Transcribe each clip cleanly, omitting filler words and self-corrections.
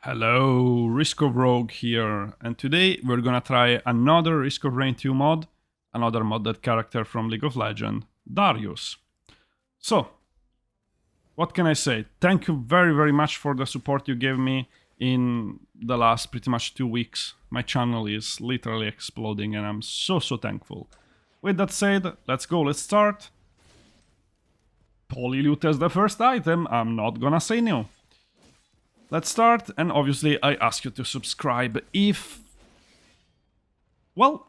Hello, Risk of Rogue here, and today we're gonna try another Risk of Rain 2 mod, another modded character from League of Legends, Darius. So, what can I say? Thank you very much for the support you gave me in the last pretty much 2 weeks. My channel is literally exploding and I'm so thankful. With that said, let's go, let's start. Polyloot as the first item, I'm not gonna say no. Let's start, and obviously I ask you to subscribe if... Well,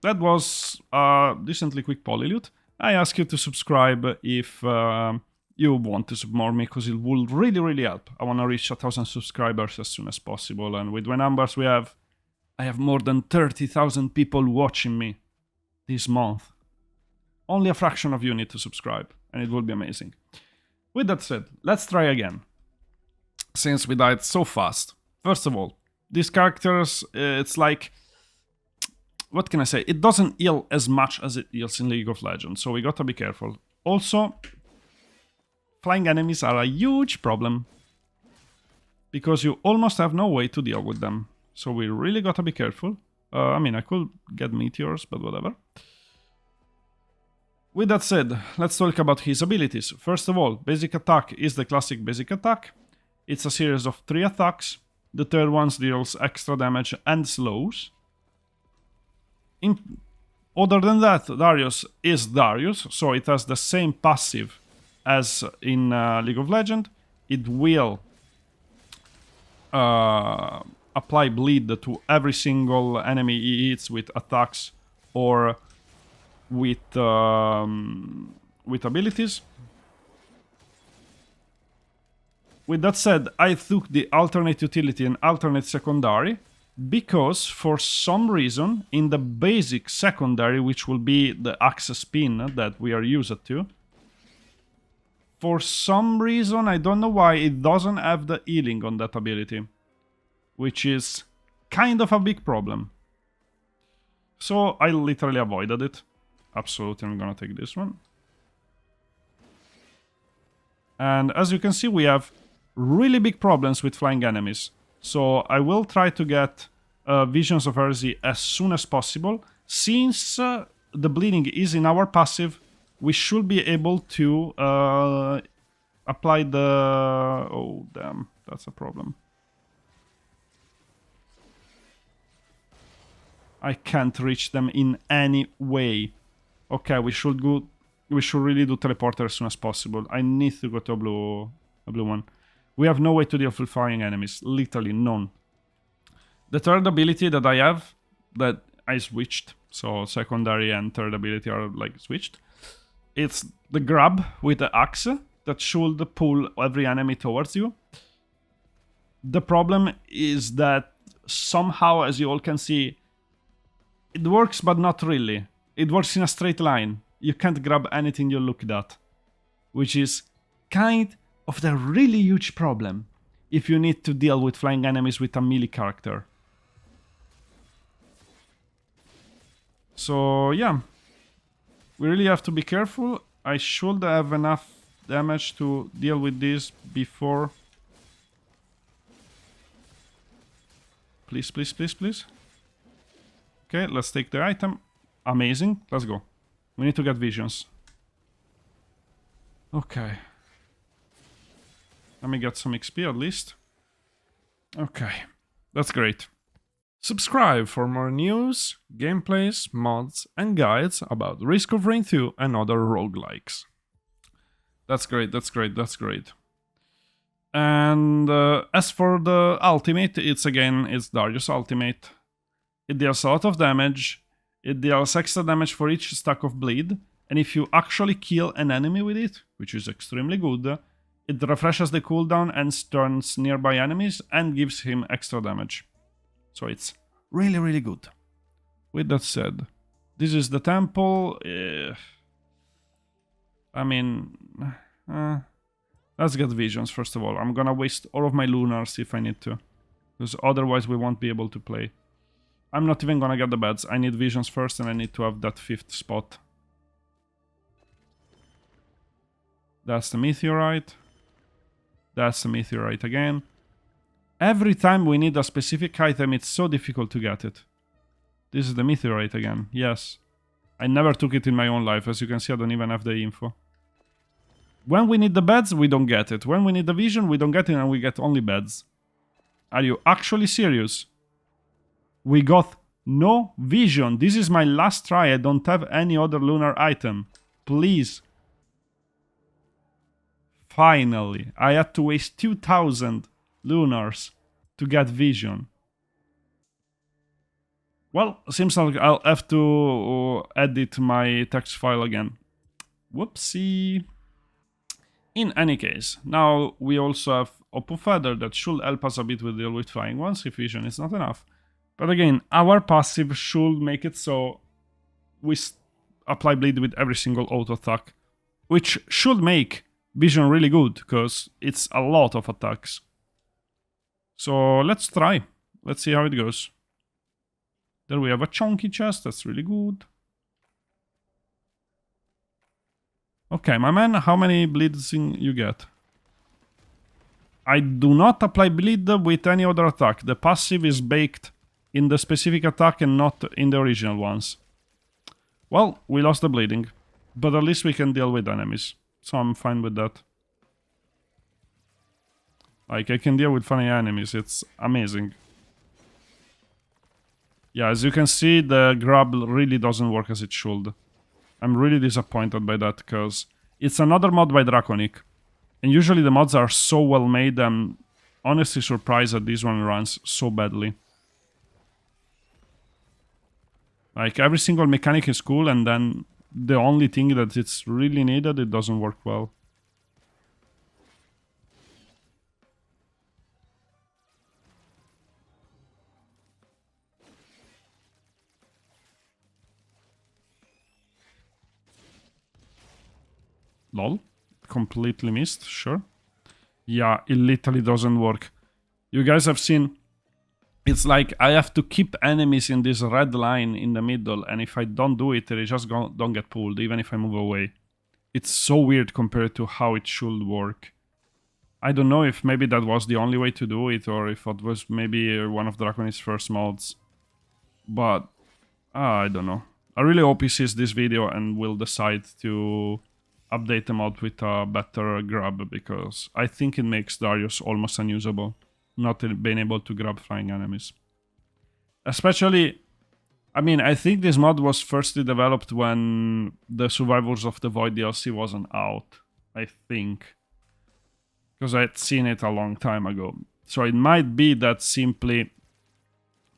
that was a decently quick polyloot. I ask you to subscribe if you want to support me, because it will really help. I want to reach 1,000 subscribers as soon as possible, and with the numbers I have more than 30,000 people watching me this month. Only a fraction of you need to subscribe, and it will be amazing. With that said, let's try again. Since we died so fast. First of all, these characters, it's like... What can I say? It doesn't heal as much as it heals in League of Legends, so we gotta be careful. Also, flying enemies are a huge problem, because you almost have no way to deal with them. So we really gotta be careful. I mean, I could get meteors, but whatever. With that said, let's talk about his abilities. First of all, basic attack is the classic basic attack. It's a series of 3 attacks. The third one deals extra damage and slows. Other than that, Darius is Darius, so it has the same passive as in League of Legends. It will apply bleed to every single enemy he hits with attacks or with abilities. With that said, I took the alternate utility and alternate secondary because for some reason in the basic secondary, which will be the axe spin that we are used to, for some reason, I don't know why, it doesn't have the healing on that ability, which is kind of a big problem. So I literally avoided it. Absolutely, I'm gonna take this one. And as you can see, we have really big problems with flying enemies. So I will try to get Visions of Heresy as soon as possible. Since the bleeding is in our passive, we should be able to apply the... Oh, damn. That's a problem. I can't reach them in any way. Okay, we should really do teleporter as soon as possible. I need to go to a blue one. We have no way to deal with flying enemies. Literally none. The third ability that I have, that I switched, so secondary and third ability are like switched, it's the grab with the axe that should pull every enemy towards you. The problem is that somehow, as you all can see, it works but not really. It works in a straight line. You can't grab anything you look at, which is kind of the really huge problem if you need to deal with flying enemies with a melee character. So yeah, we really have to be careful. I should have enough damage to deal with this before. Please. Okay, let's take the item. Amazing, let's go. We need to get visions. Okay. Let me get some XP at least. Okay, that's great. Subscribe for more news, gameplays, mods, and guides about Risk of Rain 2 and other roguelikes. That's great. And as for the ultimate, it's Darius ultimate. It deals a lot of damage. It deals extra damage for each stack of bleed. And if you actually kill an enemy with it, which is extremely good, it refreshes the cooldown and stuns nearby enemies and gives him extra damage. So it's really good. With that said, this is the temple. I mean, let's get visions first of all. I'm gonna waste all of my lunars if I need to, because otherwise we won't be able to play. I'm not even gonna get the beds. I need visions first and I need to have that 5th spot. That's the meteorite. That's the meteorite again. Every time we need a specific item, it's so difficult to get it. This is the meteorite again. Yes. I never took it in my own life. As you can see, I don't even have the info. When we need the beds, we don't get it. When we need the vision, we don't get it and we get only beds. Are you actually serious? We got no vision. This is my last try. I don't have any other lunar item. Please. Finally. I had to waste 2,000 lunars to get vision. Well, seems like I'll have to edit my text file again. Whoopsie. In any case, now we also have Oppo Feather that should help us a bit with deal with flying ones if vision is not enough. But again, our passive should make it so we apply bleed with every single auto attack, which should make vision really good, because it's a lot of attacks. So let's try. Let's see how it goes. There we have a chunky chest, that's really good. Okay, my man, how many bleeds you get? I do not apply bleed with any other attack. The passive is baked in the specific attack and not in the original ones. Well, we lost the bleeding, but at least we can deal with enemies, so I'm fine with that. Like, I can deal with funny enemies, it's amazing. Yeah, as you can see, the grab really doesn't work as it should. I'm really disappointed by that, because it's another mod by Draconic. And usually the mods are so well made, I'm honestly surprised that this one runs so badly. Like, every single mechanic is cool, and then the only thing that it's really needed, it doesn't work well. Lol. Completely missed, sure. Yeah, it literally doesn't work. You guys have seen... It's like I have to keep enemies in this red line in the middle, and if I don't do it, they just don't get pulled, even if I move away. It's so weird compared to how it should work. I don't know if maybe that was the only way to do it, or if it was maybe one of Draconic's first mods. But, I don't know. I really hope he sees this video and will decide to update the mod with a better grab, because I think it makes Darius almost unusable, not being able to grab flying enemies. Especially, I mean, I think this mod was firstly developed when the Survivors of the Void DLC wasn't out, I think. Because I had seen it a long time ago. So it might be that simply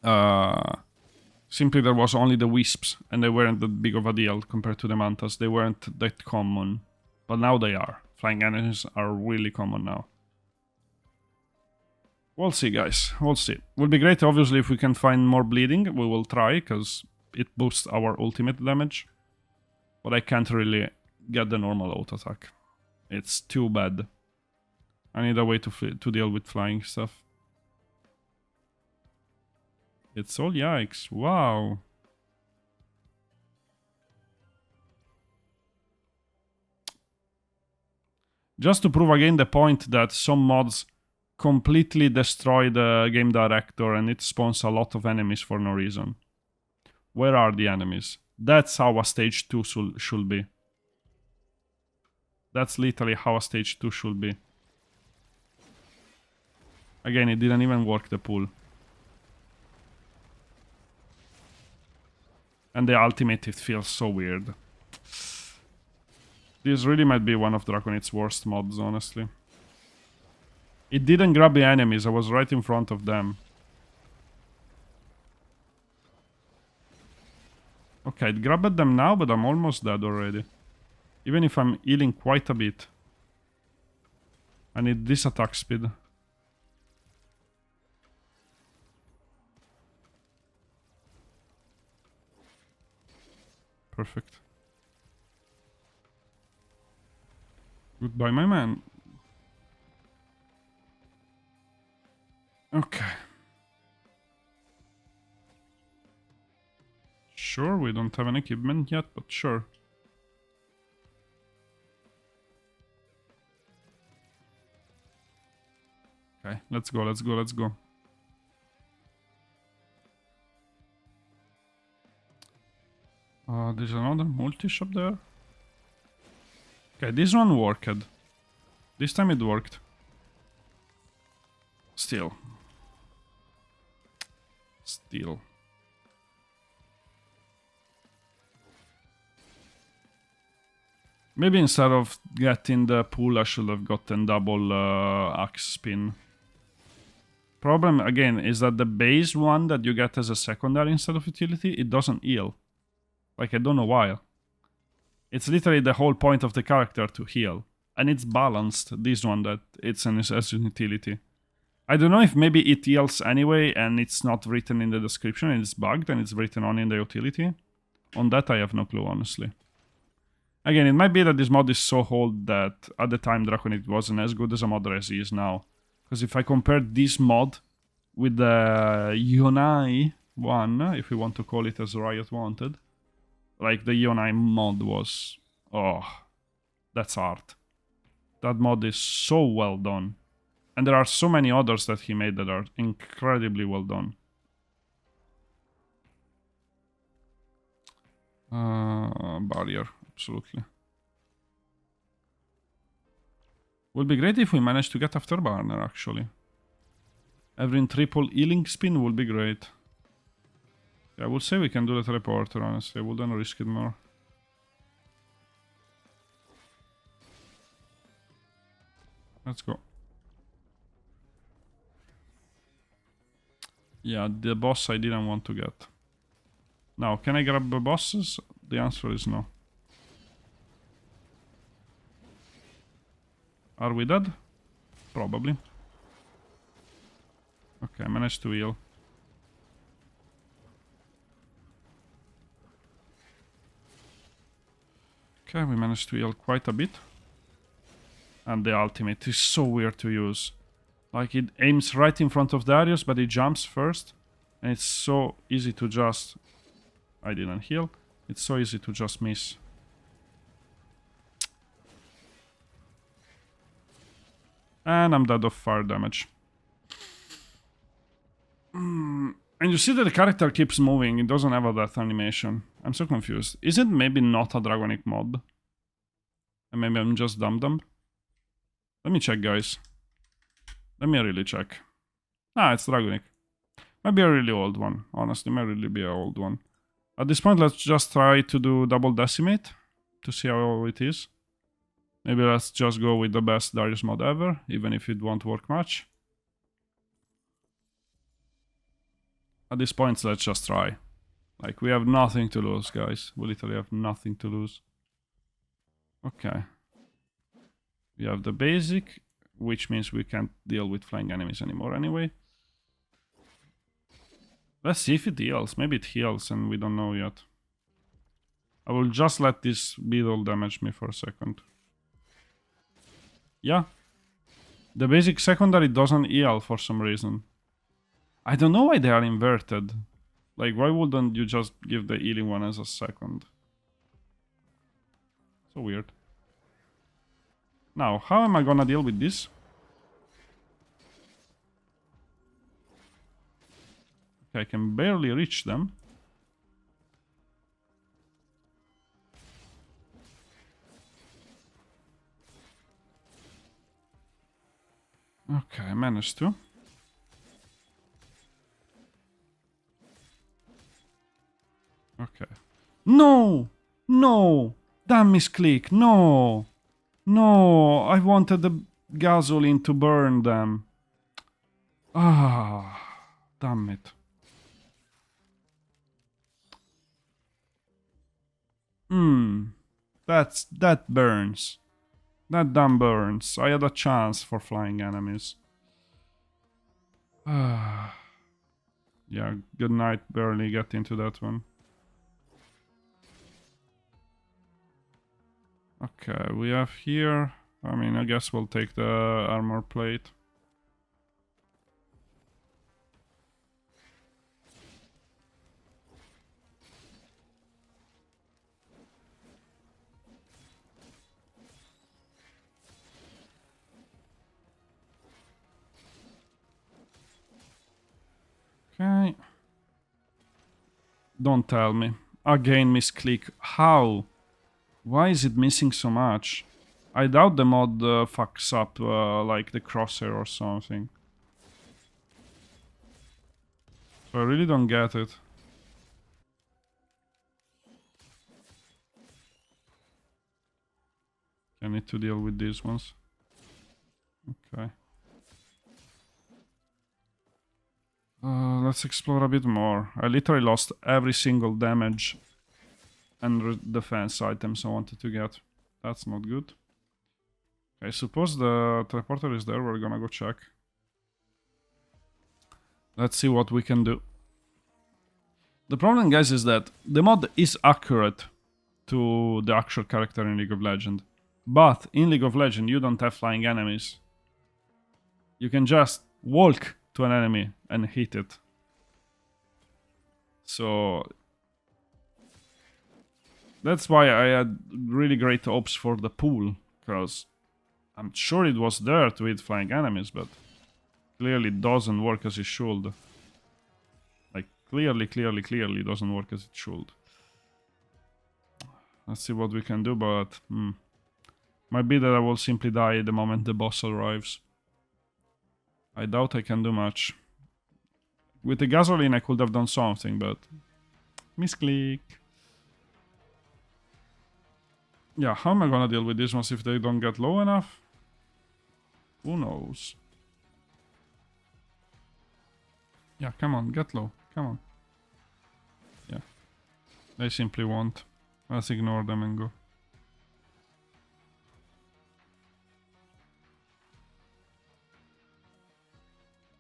there was only the Wisps, and they weren't that big of a deal compared to the Mantas. They weren't that common, but now they are. Flying enemies are really common now. We'll see, guys. We'll see. Would be great, obviously, if we can find more bleeding. We will try, because it boosts our ultimate damage. But I can't really get the normal auto attack. It's too bad. I need a way to deal with flying stuff. It's all yikes. Wow. Just to prove again the point that some mods completely destroy the game director and it spawns a lot of enemies for no reason. Where are the enemies? That's how a stage 2 should be. That's literally how a stage 2 should be. Again, it didn't even work, the pull. And the ultimate, it feels so weird. This really might be one of Draconit's worst mods, honestly. It didn't grab the enemies, I was right in front of them. Okay, it grabbed them now, but I'm almost dead already. Even if I'm healing quite a bit. I need this attack speed. Perfect. Goodbye, my man. Okay. Sure, we don't have an equipment yet, but sure. Okay, Okay, let's go, let's go, let's go. There's another multi-shop there. Okay, this one worked. This time it worked. Still. Maybe instead of getting the pool, I should have gotten double axe spin. Problem, again, is that the base one that you get as a secondary instead of utility, it doesn't heal. Like, I don't know why. It's literally the whole point of the character to heal. And it's balanced, this one, that it's as an utility. I don't know if maybe it heals anyway and it's not written in the description and it's bugged and it's written on in the utility. On that I have no clue, honestly. Again, it might be that this mod is so old that at the time Draconic wasn't as good as a mod as he is now. Because if I compare this mod with the Yonai one, if we want to call it as Riot wanted, like the Yonai mod was... oh, that's art. That mod is so well done. And there are so many others that he made that are incredibly well done. Barrier, absolutely. Would be great if we manage to get Afterburner, actually. Having triple healing spin would be great. Yeah, I would say we can do the teleporter, honestly. I wouldn't risk it more. Let's go. Yeah, the boss I didn't want to get. Now, can I grab the bosses? The answer is no. Are we dead? Probably. Okay, I managed to heal. Okay, we managed to heal quite a bit. And the ultimate is so weird to use. Like, it aims right in front of Darius, but it jumps first. And it's so easy to just... I didn't heal. It's so easy to just miss. And I'm dead of fire damage. And you see that the character keeps moving. It doesn't have a death animation. I'm so confused. Is it maybe not a Draconic mod? And maybe I'm just dumb. Let me check, guys. Let me really check. Ah, it's Draconic. Might be a really old one. Honestly, might really be an old one. At this point, let's just try to do double decimate to see how it is. Maybe let's just go with the best Darius mod ever, even if it won't work much. At this point, let's just try. Like, we have nothing to lose, guys. We literally have nothing to lose. Okay. We have the basic, which means we can't deal with flying enemies anymore anyway. Let's see if it heals. Maybe it heals and we don't know yet. I will just let this beetle damage me for a second. Yeah. The basic secondary doesn't heal for some reason. I don't know why they are inverted. Like, why wouldn't you just give the healing one as a second? So weird. Now, how am I gonna deal with this? Okay, I can barely reach them. Okay, I managed to. Okay. No! No! Damn misclick! No! No! I wanted the gasoline to burn them. Ah, damn it. That burns. That damn burns. I had a chance for flying enemies. Yeah, good night. Barely get into that one. Okay, we have here... I mean, I guess we'll take the armor plate. Okay. Don't tell me. Again, misclick. How? Why is it missing so much? I doubt the mod fucks up like the crosshair or something. So I really don't get it. I need to deal with these ones. Okay. Let's explore a bit more. I literally lost every single damage and defense items I wanted to get. That's not good. I suppose the teleporter is there. We're gonna go check. Let's see what we can do. The problem, guys, is that the mod is accurate to the actual character in League of Legends. But in League of Legends, you don't have flying enemies. You can just walk to an enemy and hit it. So that's why I had really great hopes for the pool, because I'm sure it was there to hit flying enemies, but clearly it doesn't work as it should. Like, clearly doesn't work as it should. Let's see what we can do, but might be that I will simply die the moment the boss arrives. I doubt I can do much. With the gasoline I could have done something, but misclick. Yeah, how am I gonna deal with these ones if they don't get low enough? Who knows? Yeah, come on, get low. Come on. Yeah. They simply won't. Let's ignore them and go.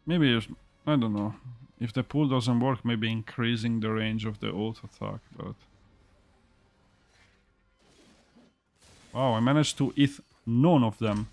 Maybe, I don't know. If the pool doesn't work, maybe increasing the range of the auto attack, but... Wow, I managed to hit none of them.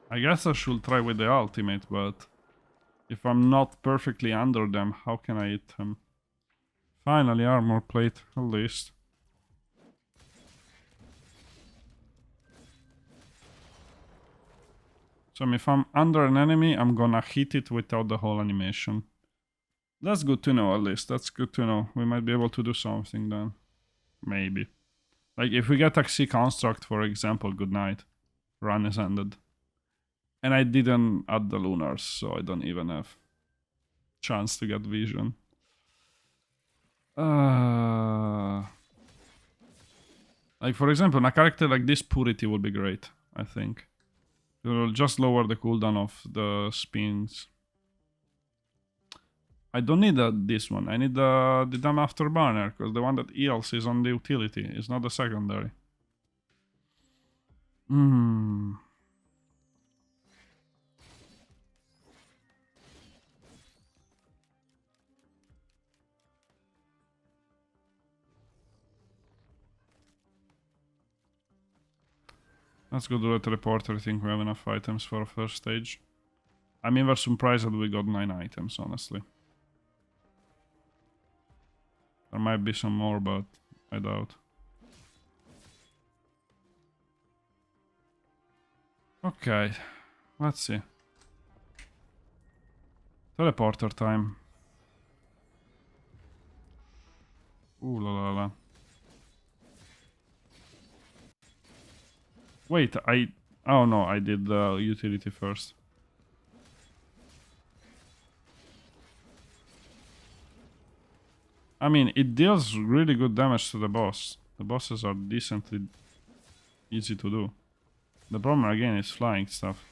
I guess I should try with the ultimate, but if I'm not perfectly under them, how can I hit them? Finally, armor plate, at least. So if I'm under an enemy, I'm gonna hit it without the whole animation. That's good to know, at least. That's good to know. We might be able to do something then. Maybe. Like, if we get Taxi Construct, for example, good night. Run is ended. And I didn't add the Lunars, so I don't even have chance to get vision. Like, for example, a character like this, Purity, would be great, I think. It will just lower the cooldown of the spins. I don't need this one. I need the damn Afterburner, because the one that heals is on the utility. It's not the secondary. Let's go do the teleporter. I think we have enough items for a first stage. I'm even surprised that we got 9 items, honestly. There might be some more, but I doubt. Okay, let's see. Teleporter time. Ooh la la la. Wait, oh no, I did the utility first. I mean, it deals really good damage to the boss. The bosses are decently easy to do. The problem again is flying stuff.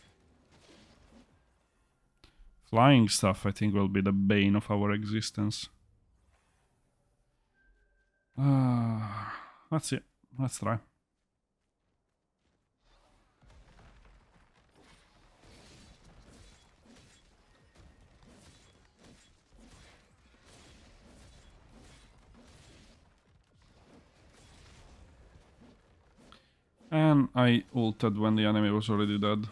Flying stuff, I think, will be the bane of our existence. Let's see. Let's try. And I ulted when the enemy was already dead.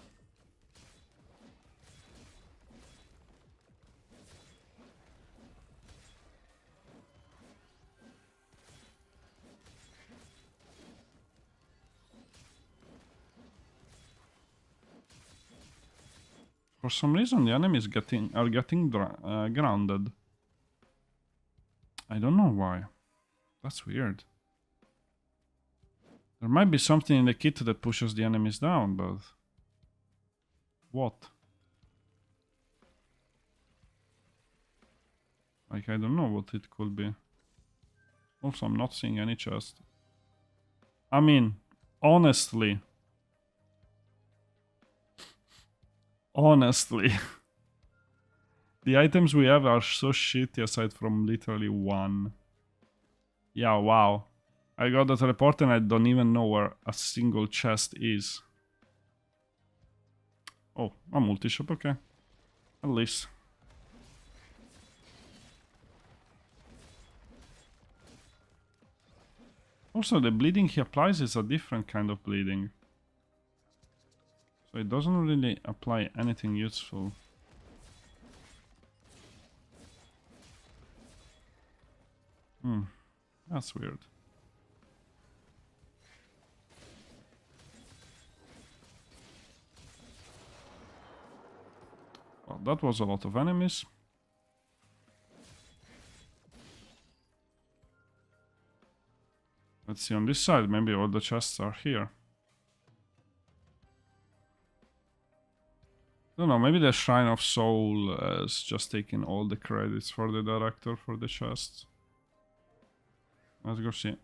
For some reason, the enemies are getting grounded. I don't know why. That's weird. There might be something in the kit that pushes the enemies down, but... what? Like, I don't know what it could be. Also, I'm not seeing any chest. I mean, honestly... honestly... the items we have are so shitty aside from literally one. Yeah, wow. I got the teleport and I don't even know where a single chest is. Oh, a multi-shop, okay. At least. Also, the bleeding he applies is a different kind of bleeding. So it doesn't really apply anything useful. That's weird. Well, that was a lot of enemies. Let's see on this side, maybe all the chests are here. I don't know, maybe the Shrine of Soul is just taking all the credits for the director for the chests. Let's go see.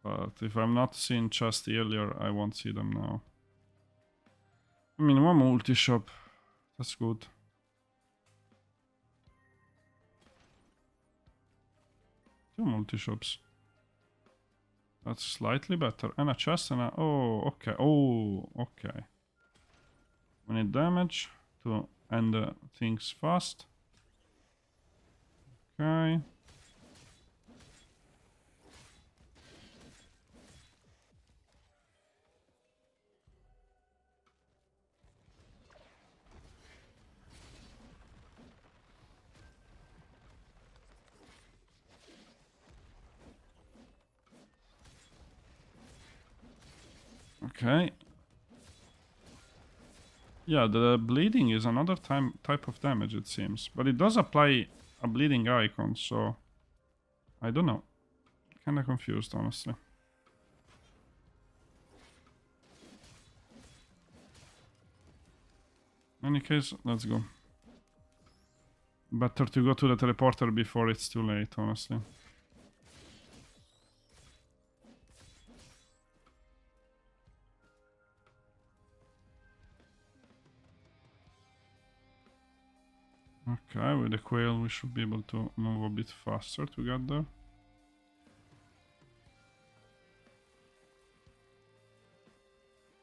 But if I'm not seeing chests earlier, I won't see them now. I mean, one multi-shop. That's good. Two multi-shops. That's slightly better. And a chest and a... oh, okay. Oh, okay. We need damage to end things fast. Okay. Okay. Yeah, the bleeding is another type of damage, it seems. But it does apply a bleeding icon, so... I don't know. Kinda confused, honestly. In any case, let's go. Better to go to the teleporter before it's too late, honestly. Okay, with the quail we should be able to move a bit faster to get there.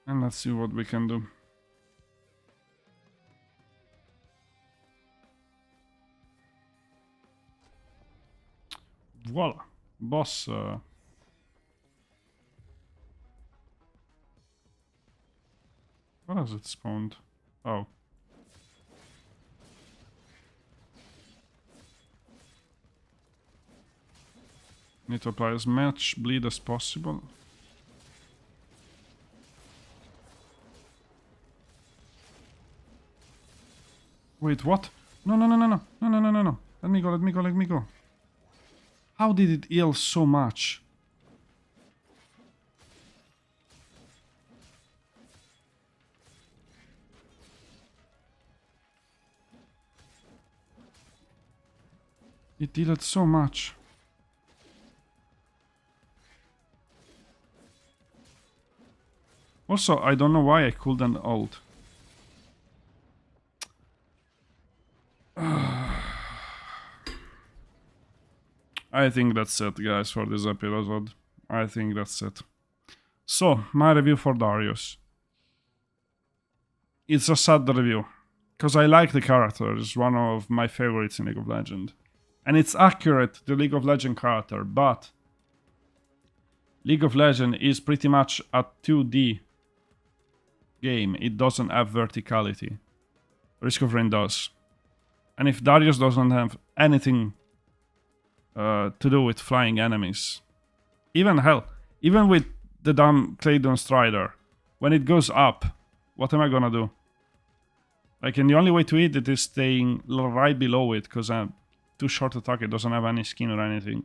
And let's see what we can do. Voila! Boss. What has it spawned? Oh. Need to apply as much bleed as possible. Wait, what? No, no, no, no, no, no, no, no, no, no. Let me go, let me go, let me go. How did it heal so much? It healed so much. Also, I don't know why I couldn't ult. I think that's it, guys, for this episode. I think that's it. So, my review for Darius. It's a sad review. Because I like the character. It's one of my favorites in League of Legends. And it's accurate, the League of Legends character, but League of Legends is pretty much a 2D game. It doesn't have verticality. Risk of Rain does. And if Darius doesn't have anything to do with flying enemies, even with the damn Claydon Strider, when it goes up, what am I gonna do? Like, and the only way to hit it is staying right below it, because too short attack, it doesn't have any skin or anything.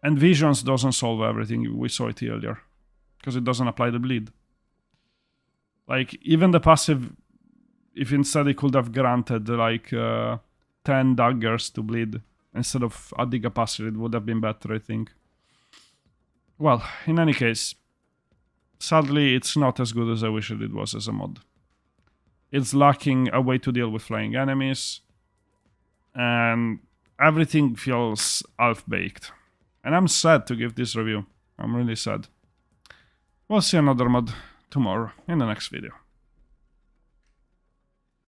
And Visions doesn't solve everything, we saw it earlier, because it doesn't apply the bleed. Like, even the passive, if instead it could have granted like 10 daggers to bleed instead of adding a passive, it would have been better, I think. Well, in any case, sadly it's not as good as I wish it was as a mod. It's lacking a way to deal with flying enemies, and everything feels half-baked. And I'm sad to give this review. I'm really sad. We'll see another mod tomorrow in the next video.